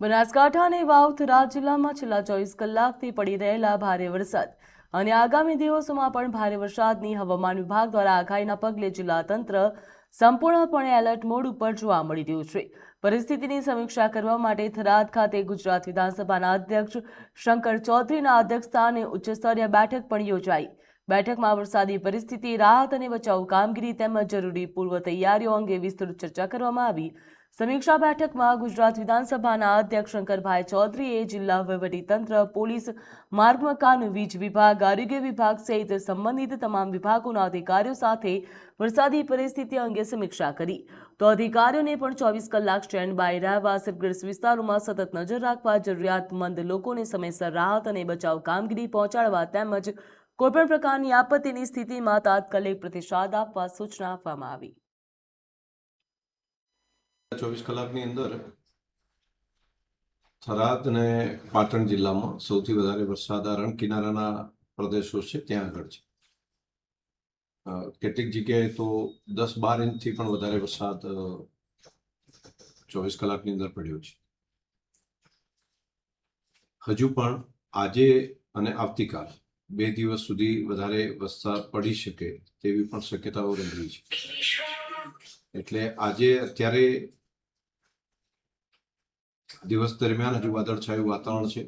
બનાસકાંઠા અને વાવ થરાદ જિલ્લામાં છેલ્લા 24 કલાકથી પડી રહેલા ભારે વરસાદ અને આગામી દિવસોમાં પણ ભારે વરસાદની હવામાન વિભાગ દ્વારા આગાહીના પગલે જિલ્લા તંત્ર સંપૂર્ણપણે એલર્ટ મોડ ઉપર જોવા મળી રહ્યું છે। પરિસ્થિતિની સમીક્ષા કરવા માટે થરાદ ખાતે ગુજરાત વિધાનસભાના અધ્યક્ષ શંકર ચૌધરીના અધ્યક્ષસ્થાને ઉચ્ચસ્તરીય બેઠક પણ યોજાઈ। બેઠકમાં વરસાદી પરિસ્થિતિ, રાહત અને બચાવ કામગીરી તેમજ જરૂરી પૂર્વ તૈયારીઓ અંગે વિસ્તૃત ચર્ચા કરવામાં આવી। સમીક્ષા બેઠકમાં ગુજરાત વિધાનસભાના અધ્યક્ષ શંકરભાઈ ચૌધરીએ જિલ્લા વહીવટીતંત્ર, પોલીસ, માર્ગ મકાન, વીજ વિભાગ, આરોગ્ય વિભાગ સહિત સંબંધિત તમામ વિભાગોના અધિકારીઓ સાથે વરસાદી પરિસ્થિતિ અંગે સમીક્ષા કરી। તો અધિકારીઓને પણ 24 કલાક સ્ટેન્ડ બાય રહેવા, અસરગ્રસ્ત વિસ્તારોમાં સતત નજર રાખવા, જરૂરિયાતમંદ લોકોને સમયસર રાહત અને બચાવ કામગીરી પહોંચાડવા તેમજ કોઈપણ પ્રકારની આપત્તિની સ્થિતિમાં તાત્કાલિક પ્રતિસાદ આપવા સૂચના આપવામાં આવી। 24 કલાકની અંદર થરાદ અને પાટણ જિલ્લામાં સૌથી વધારે વરસાદ રણ કિનારાના પ્રદેશો છે ત્યાં આગળ છે। કેટલીક જગ્યાએ તો 10-12 ઇંચથી પણ વધારે વરસાદ 24 કલાકની અંદર પડ્યો છે। હજુ પણ આજે અને આવતીકાલ 2 દિવસ સુધી વધારે વરસાદ પડી શકે તેવી પણ શક્યતાઓ રહેલી છે। એટલે આજે અત્યારે દિવસ દરમિયાન હજુ વાદળછાયું વાતાવરણ છે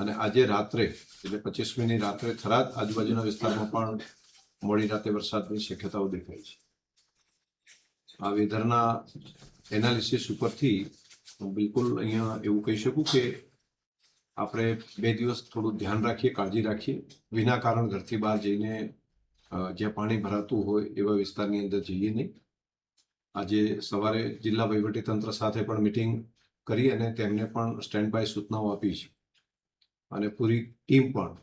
અને આજે રાત્રે એટલે 25મીની રાત્રે થરાદ આજુબાજુના વિસ્તારમાં પણ મોડી રાતે વરસાદની શક્યતાઓ દેખાય છે। આ વેધરના એનાલિસિસ ઉપરથી હું બિલકુલ અહીંયા એવું કહી શકું કે આપણે 2 દિવસ થોડું ધ્યાન રાખીએ, કાળજી રાખીએ, વિના કારણ ઘરથી બહાર જઈને જ્યાં પાણી ભરાતું હોય એવા વિસ્તારની અંદર જઈએ નહીં। આજે સવારે જિલ્લા વહીવટીતંત્ર સાથે પણ મિટિંગ કરી અને તેમને પણ સ્ટેન્ડ બાય સૂચનાઓ આપી છે અને પૂરી ટીમ પણ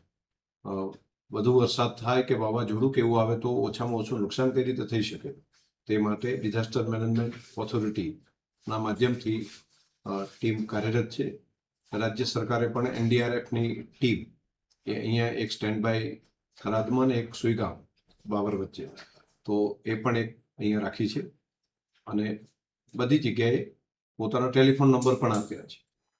વધુ વરસાદ થાય કે વાવાઝોડું કે એવું આવે તો ઓછામાં ઓછું નુકસાન કઈ રીતે થઈ શકે તે માટે ડિઝાસ્ટર મેનેજમેન્ટ ઓથોરિટીના માધ્યમથી ટીમ કાર્યરત છે। રાજ્ય સરકારે પણ NDRFની ટીમ એ અહીંયા એક સ્ટેન્ડ બાય થરાદમાં ને એક સુઈગામ બાબર વચ્ચે તો એ પણ એક અહીંયા રાખી છે અને બધી જગ્યાએ પોતાનો ટેલિફોન નંબર પણ આપ્યા છે।